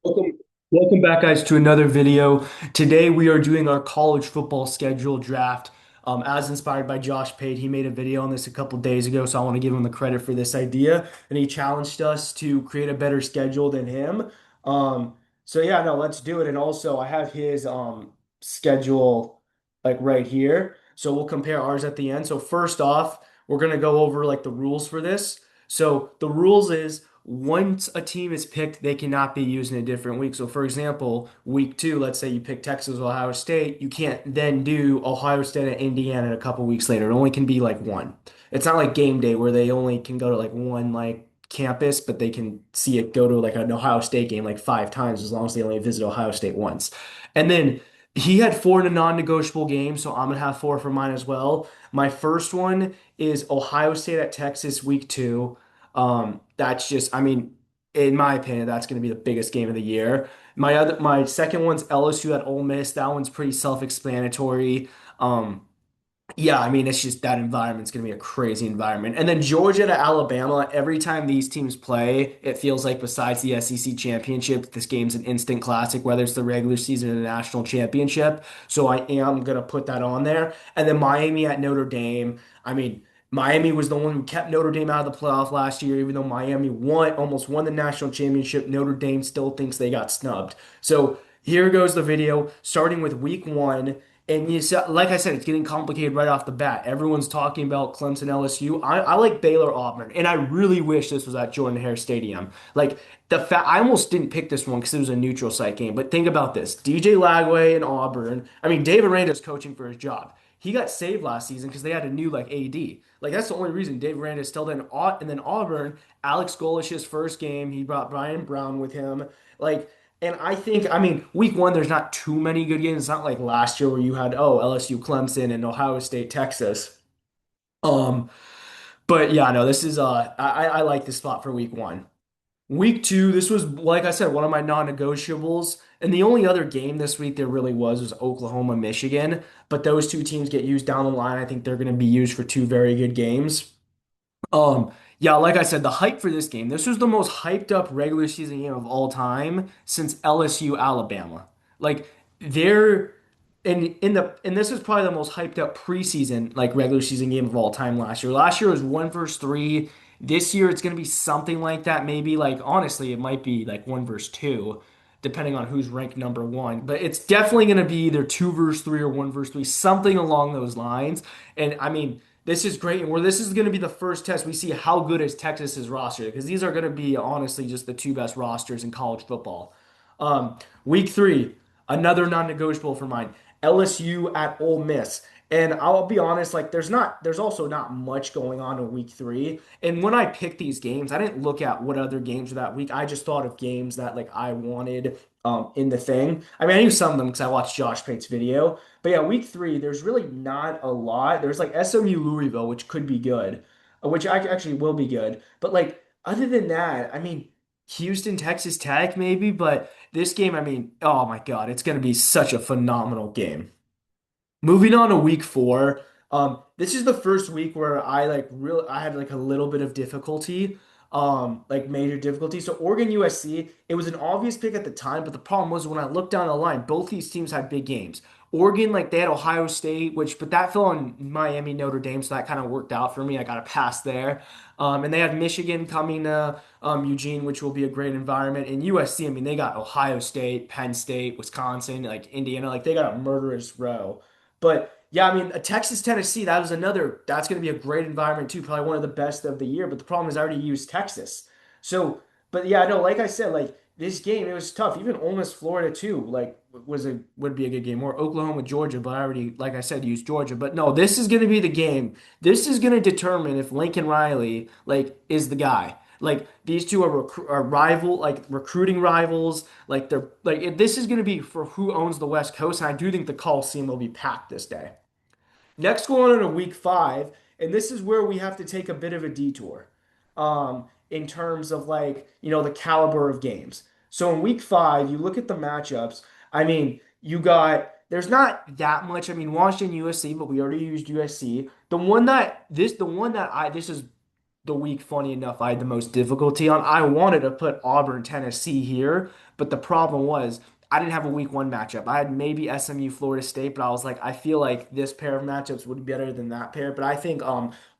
Welcome, welcome back, guys, to another video. Today we are doing our college football schedule draft, as inspired by Josh Pate. He made a video on this a couple days ago, so I want to give him the credit for this idea. And he challenged us to create a better schedule than him. So yeah, no, let's do it. And also, I have his schedule like right here, so we'll compare ours at the end. So first off, we're gonna go over like the rules for this. So the rules is once a team is picked, they cannot be used in a different week. So, for example, week two, let's say you pick Texas, Ohio State, you can't then do Ohio State and Indiana a couple weeks later. It only can be like one. It's not like game day where they only can go to like one like campus, but they can see it go to like an Ohio State game like five times as long as they only visit Ohio State once. And then he had four in a non-negotiable game, so I'm gonna have four for mine as well. My first one is Ohio State at Texas week two. That's just, I mean, in my opinion, that's going to be the biggest game of the year. My second one's LSU at Ole Miss. That one's pretty self-explanatory. Um, yeah, I mean, it's just that environment's going to be a crazy environment. And then Georgia to Alabama, every time these teams play, it feels like besides the SEC championship, this game's an instant classic, whether it's the regular season or the national championship. So I am going to put that on there. And then Miami at Notre Dame. I mean, Miami was the one who kept Notre Dame out of the playoff last year, even though Miami almost won the national championship. Notre Dame still thinks they got snubbed. So here goes the video, starting with week one. And you said, like I said, it's getting complicated right off the bat. Everyone's talking about Clemson LSU. I like Baylor Auburn, and I really wish this was at Jordan Hare Stadium. Like the fact, I almost didn't pick this one because it was a neutral site game. But think about this: DJ Lagway and Auburn. I mean, Dave Aranda's coaching for his job. He got saved last season because they had a new like AD. Like that's the only reason Dave Aranda is still there. And then Auburn, Alex Golish's first game, he brought Brian Brown with him. Like. And I think, I mean, week one, there's not too many good games. It's not like last year where you had, oh, LSU, Clemson, and Ohio State, Texas. Um, but yeah, no, this is I like this spot for week one. Week two, this was, like I said, one of my non-negotiables. And the only other game this week there really was Oklahoma, Michigan. But those two teams get used down the line. I think they're going to be used for two very good games. Yeah, like I said, the hype for this game, this was the most hyped up regular season game of all time since LSU Alabama. Like they're and this is probably the most hyped up preseason like regular season game of all time last year. Last year was one versus three. This year it's gonna be something like that. Maybe like honestly, it might be like one versus two, depending on who's ranked number one. But it's definitely gonna be either two versus three or one versus three, something along those lines. And I mean this is great, and where this is going to be the first test we see how good is Texas's roster because these are going to be honestly just the two best rosters in college football. Week three, another non-negotiable for mine, LSU at Ole Miss. And I'll be honest, like there's also not much going on in week three. And when I picked these games, I didn't look at what other games were that week. I just thought of games that like I wanted in the thing. I mean, I knew some of them because I watched Josh Pate's video. But yeah, week three, there's really not a lot. There's like SMU Louisville, which could be good, which actually will be good. But like other than that, I mean, Houston, Texas Tech maybe, but this game, I mean, oh my God, it's going to be such a phenomenal game. Moving on to week four. This is the first week where I had like a little bit of difficulty, like major difficulty. So Oregon USC, it was an obvious pick at the time, but the problem was when I looked down the line, both these teams had big games. Oregon, like they had Ohio State, but that fell on Miami, Notre Dame, so that kind of worked out for me. I got a pass there. And they had Michigan coming to Eugene, which will be a great environment. And USC, I mean, they got Ohio State, Penn State, Wisconsin, like Indiana, like they got a murderous row. But yeah, I mean, a Texas Tennessee, that's going to be a great environment too, probably one of the best of the year. But the problem is I already used Texas. So, but yeah, no, like I said, like this game, it was tough. Even Ole Miss, Florida too, like would be a good game. Or Oklahoma, Georgia, but I already, like I said, used Georgia. But no, this is going to be the game. This is going to determine if Lincoln Riley like is the guy. Like these two are rival, like recruiting rivals. Like this is going to be for who owns the West Coast, and I do think the Coliseum will be packed this day. Next, going on to week five, and this is where we have to take a bit of a detour, in terms of like the caliber of games. So in week five, you look at the matchups. I mean, there's not that much. I mean, Washington USC, but we already used USC. The one that I this is the week, funny enough, I had the most difficulty on. I wanted to put Auburn, Tennessee here, but the problem was I didn't have a week one matchup. I had maybe SMU, Florida State, but I was like, I feel like this pair of matchups would be better than that pair. But I think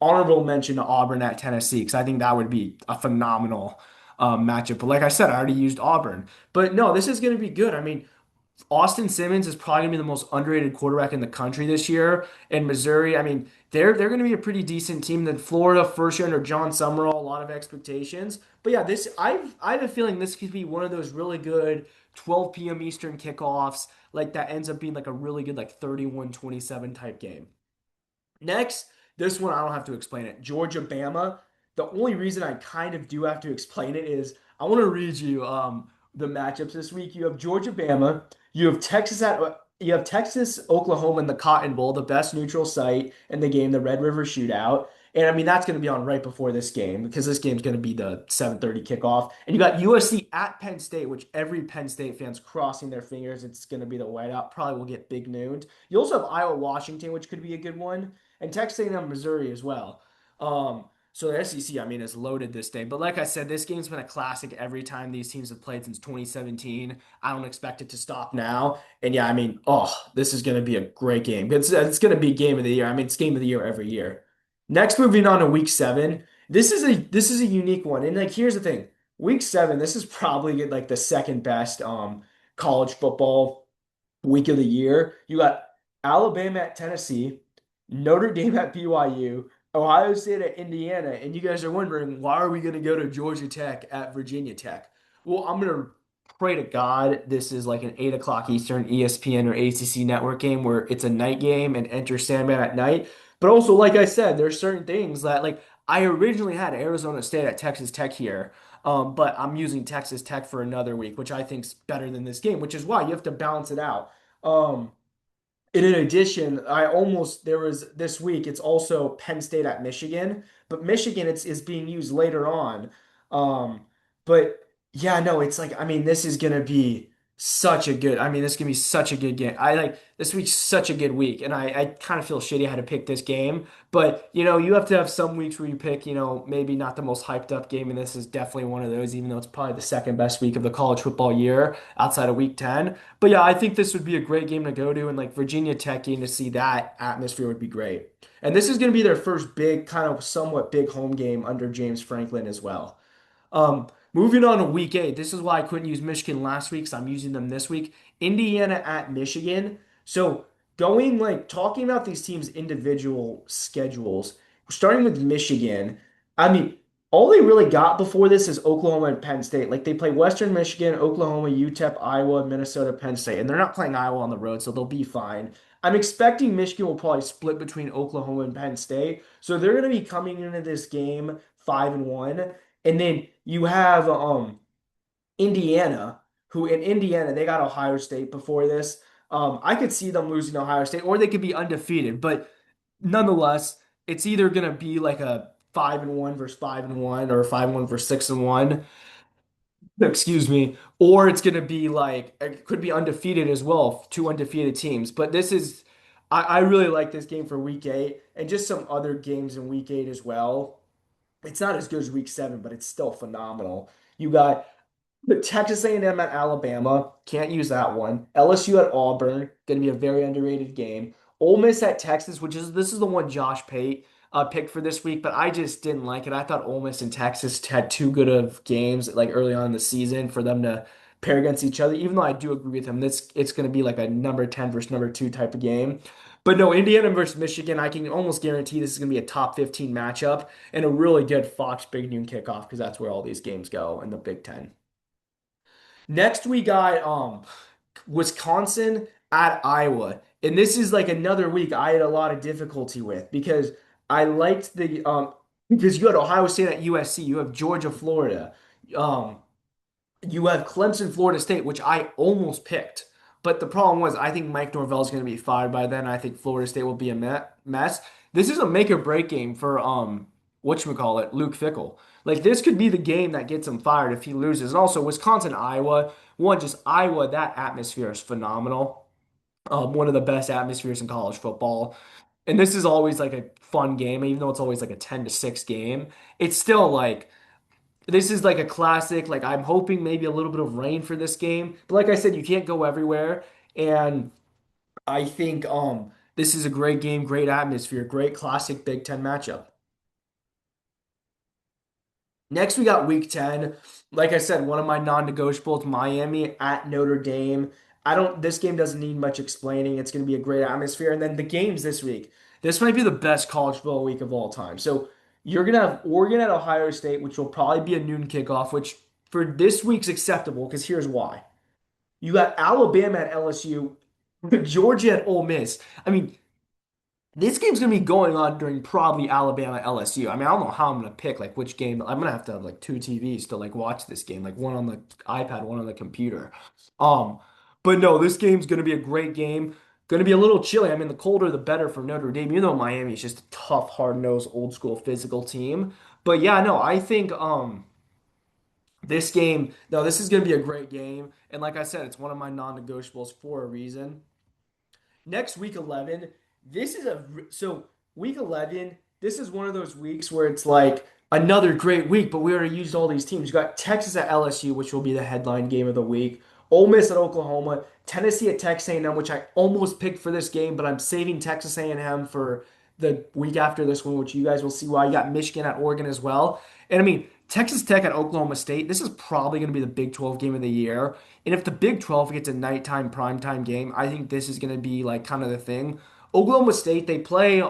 honorable mention to Auburn at Tennessee because I think that would be a phenomenal matchup. But like I said, I already used Auburn. But no, this is going to be good. I mean, Austin Simmons is probably gonna be the most underrated quarterback in the country this year. And Missouri, I mean, they're gonna be a pretty decent team. Then Florida, first year under John Summerall, a lot of expectations. But yeah, this I have a feeling this could be one of those really good 12 p.m. Eastern kickoffs, like that ends up being like a really good like 31-27 type game. Next, this one I don't have to explain it. Georgia, Bama. The only reason I kind of do have to explain it is I want to read you the matchups this week. You have Georgia, Bama. You have Texas, Oklahoma in the Cotton Bowl, the best neutral site in the game, the Red River Shootout. And I mean that's going to be on right before this game because this game's going to be the 7:30 kickoff. And you got USC at Penn State, which every Penn State fan's crossing their fingers. It's going to be the whiteout. Probably will get big nooned. You also have Iowa, Washington, which could be a good one and Texas A&M, Missouri as well. So the SEC, I mean, is loaded this day. But like I said, this game's been a classic every time these teams have played since 2017. I don't expect it to stop now. And yeah, I mean, oh, this is going to be a great game. It's going to be game of the year. I mean, it's game of the year every year. Next, moving on to week seven. This is a unique one. And like, here's the thing: week seven, this is probably like the second best college football week of the year. You got Alabama at Tennessee, Notre Dame at BYU, Ohio State at Indiana, and you guys are wondering why are we going to go to Georgia Tech at Virginia Tech? Well, I'm going to pray to God this is like an 8 o'clock Eastern ESPN or ACC network game where it's a night game and enter Sandman at night. But also, like I said, there's certain things that like I originally had Arizona State at Texas Tech here. But I'm using Texas Tech for another week, which I think's better than this game, which is why you have to balance it out. Um, and in addition, I almost there was this week. It's also Penn State at Michigan, but Michigan it's is being used later on. Um, but yeah, no, it's like I mean, this is gonna be such a good. I mean, this is gonna be such a good game. I like this week's such a good week, and I kind of feel shitty I had to pick this game. But you have to have some weeks where you pick maybe not the most hyped up game, and this is definitely one of those. Even though it's probably the second best week of the college football year outside of week 10. But yeah, I think this would be a great game to go to, and like Virginia Tech game to see that atmosphere would be great. And this is going to be their first big, kind of somewhat big home game under James Franklin as well. Moving on to week eight. This is why I couldn't use Michigan last week, so I'm using them this week. Indiana at Michigan. So going like talking about these teams' individual schedules, starting with Michigan. I mean, all they really got before this is Oklahoma and Penn State. Like they play Western Michigan, Oklahoma, UTEP, Iowa, Minnesota, Penn State, and they're not playing Iowa on the road, so they'll be fine. I'm expecting Michigan will probably split between Oklahoma and Penn State, so they're going to be coming into this game 5-1. And then you have Indiana, who in Indiana they got Ohio State before this. I could see them losing to Ohio State, or they could be undefeated. But nonetheless, it's either gonna be like a 5-1 versus 5-1, or 5-1 versus 6-1. Excuse me, or it's gonna be like it could be undefeated as well, two undefeated teams. But this is, I really like this game for week eight, and just some other games in week eight as well. It's not as good as week seven, but it's still phenomenal. You got the Texas A&M at Alabama. Can't use that one. LSU at Auburn. Going to be a very underrated game. Ole Miss at Texas, which is this is the one Josh Pate picked for this week, but I just didn't like it. I thought Ole Miss and Texas had too good of games like early on in the season for them to pair against each other. Even though I do agree with him, this it's going to be like a number 10 versus number 2 type of game. But no, Indiana versus Michigan, I can almost guarantee this is going to be a top 15 matchup and a really good Fox Big Noon kickoff because that's where all these games go in the Big Ten. Next, we got Wisconsin at Iowa. And this is like another week I had a lot of difficulty with because I liked the because you had Ohio State at USC, you have Georgia, Florida. Um, you have Clemson, Florida State, which I almost picked. But the problem was, I think Mike Norvell is going to be fired by then. I think Florida State will be a mess. This is a make or break game for whatchamacallit, Luke Fickell. Like this could be the game that gets him fired if he loses. And also Wisconsin, Iowa. One, just Iowa, that atmosphere is phenomenal. One of the best atmospheres in college football. And this is always like a fun game, even though it's always like a 10-6 game. It's still like this is like a classic. Like I'm hoping maybe a little bit of rain for this game. But like I said, you can't go everywhere. And I think this is a great game, great atmosphere, great classic Big Ten matchup. Next, we got week 10. Like I said, one of my non-negotiables, Miami at Notre Dame. This game doesn't need much explaining. It's going to be a great atmosphere. And then the games this week. This might be the best college football week of all time. So you're going to have Oregon at Ohio State, which will probably be a noon kickoff, which for this week's acceptable because here's why. You got Alabama at LSU, Georgia at Ole Miss. I mean, this game's gonna be going on during probably Alabama LSU. I mean, I don't know how I'm gonna pick like which game. I'm gonna have to have like two TVs to like watch this game, like one on the iPad, one on the computer. Um, but no, this game's gonna be a great game. Gonna be a little chilly. I mean, the colder the better for Notre Dame, even though Miami is just a tough, hard-nosed, old school physical team. But yeah, no, I think this game, no, this is gonna be a great game. And like I said, it's one of my non-negotiables for a reason. Next week 11, this is so week 11, this is one of those weeks where it's like another great week, but we already used all these teams. You got Texas at LSU, which will be the headline game of the week. Ole Miss at Oklahoma, Tennessee at Texas A&M, which I almost picked for this game, but I'm saving Texas A&M for the week after this one, which you guys will see why. You got Michigan at Oregon as well. And I mean, Texas Tech at Oklahoma State, this is probably going to be the Big 12 game of the year. And if the Big 12 gets a nighttime primetime game, I think this is going to be like kind of the thing. Oklahoma State, they play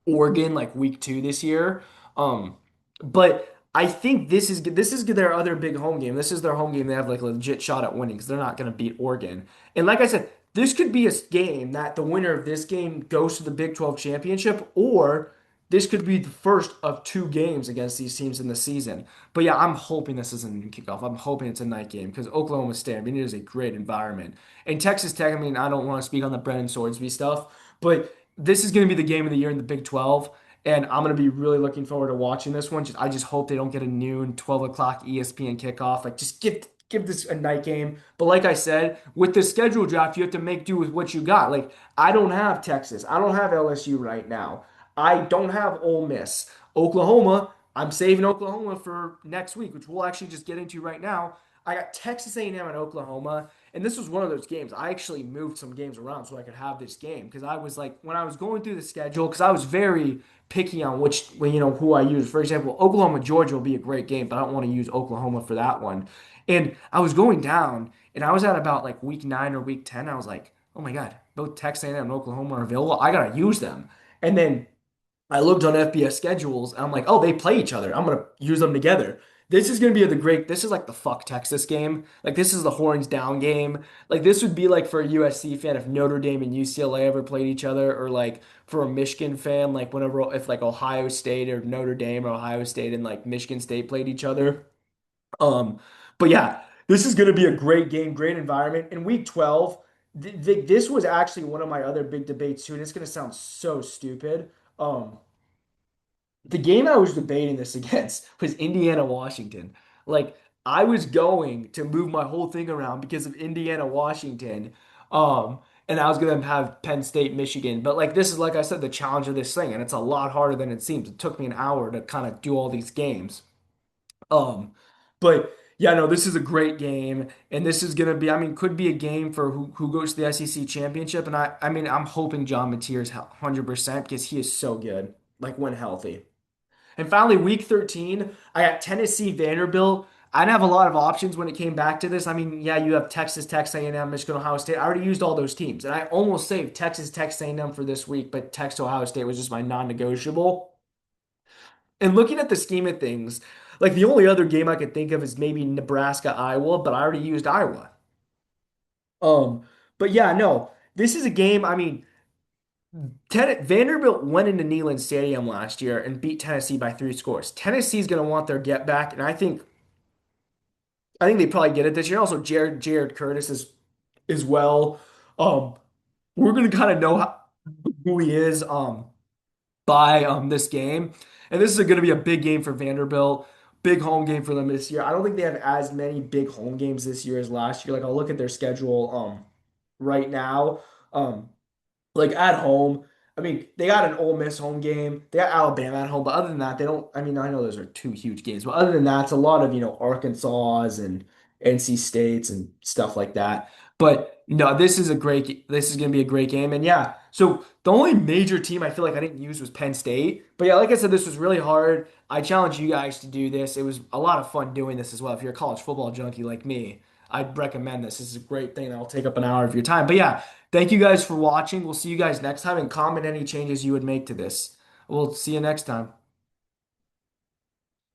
Oregon like week 2 this year. Um, but I think this is their other big home game. This is their home game. They have like a legit shot at winning because they're not going to beat Oregon. And like I said, this could be a game that the winner of this game goes to the Big 12 championship, or this could be the first of two games against these teams in the season. But yeah, I'm hoping this isn't a kickoff. I'm hoping it's a night game because Oklahoma State, I mean, it is a great environment. And Texas Tech, I mean, I don't want to speak on the Brennan Swordsby stuff, but this is going to be the game of the year in the Big 12. And I'm going to be really looking forward to watching this one. I just hope they don't get a noon, 12 o'clock ESPN kickoff. Like, just give this a night game. But like I said, with the schedule draft, you have to make do with what you got. Like, I don't have Texas. I don't have LSU right now. I don't have Ole Miss. Oklahoma, I'm saving Oklahoma for next week, which we'll actually just get into right now. I got Texas A&M and Oklahoma, and this was one of those games. I actually moved some games around so I could have this game because I was like, when I was going through the schedule, because I was very picky on which, who I use. For example, Oklahoma Georgia will be a great game, but I don't want to use Oklahoma for that one. And I was going down, and I was at about like week 9 or week 10. I was like, oh my God, both Texas A&M and Oklahoma are available. I gotta use them. And then I looked on FBS schedules and I'm like, oh, they play each other. I'm gonna use them together. This is gonna be this is like the fuck Texas game. Like this is the horns down game. Like this would be like for a USC fan if Notre Dame and UCLA ever played each other, or like for a Michigan fan, like whenever if like Ohio State or Notre Dame or Ohio State and like Michigan State played each other. Um, but yeah, this is gonna be a great game, great environment. In week 12, this was actually one of my other big debates too, and it's gonna sound so stupid. The game I was debating this against was Indiana Washington. Like I was going to move my whole thing around because of Indiana Washington. And I was gonna have Penn State, Michigan. But like this is like I said, the challenge of this thing, and it's a lot harder than it seems. It took me an hour to kind of do all these games. Um, but yeah, no, this is a great game, and this is gonna be, I mean, could be a game for who goes to the SEC championship. And I mean, I'm hoping John Mateer's 100% because he is so good, like when healthy. And finally, week 13, I got Tennessee, Vanderbilt. I didn't have a lot of options when it came back to this. I mean, yeah, you have Texas, Texas A&M, Michigan, Ohio State. I already used all those teams, and I almost saved Texas, Texas A&M for this week, but Texas, Ohio State was just my non-negotiable. And looking at the scheme of things, like the only other game I could think of is maybe Nebraska, Iowa, but I already used Iowa. Um, but yeah, no, this is a game. I mean, Vanderbilt went into Neyland Stadium last year and beat Tennessee by 3 scores. Tennessee's going to want their get back, and I think they probably get it this year. Also, Jared Curtis is as well. Um, we're going to kind of know who he is by this game, and this is going to be a big game for Vanderbilt. Big home game for them this year. I don't think they have as many big home games this year as last year. Like I'll look at their schedule right now. Um, like at home. I mean, they got an Ole Miss home game. They got Alabama at home, but other than that, they don't. I mean, I know those are two huge games, but other than that, it's a lot of Arkansas and NC States and stuff like that. But no, this is a great. This is going to be a great game, and yeah. So the only major team I feel like I didn't use was Penn State. But yeah, like I said, this was really hard. I challenge you guys to do this. It was a lot of fun doing this as well. If you're a college football junkie like me, I'd recommend this. This is a great thing that'll take up an hour of your time. But yeah. Thank you guys for watching. We'll see you guys next time and comment any changes you would make to this. We'll see you next time.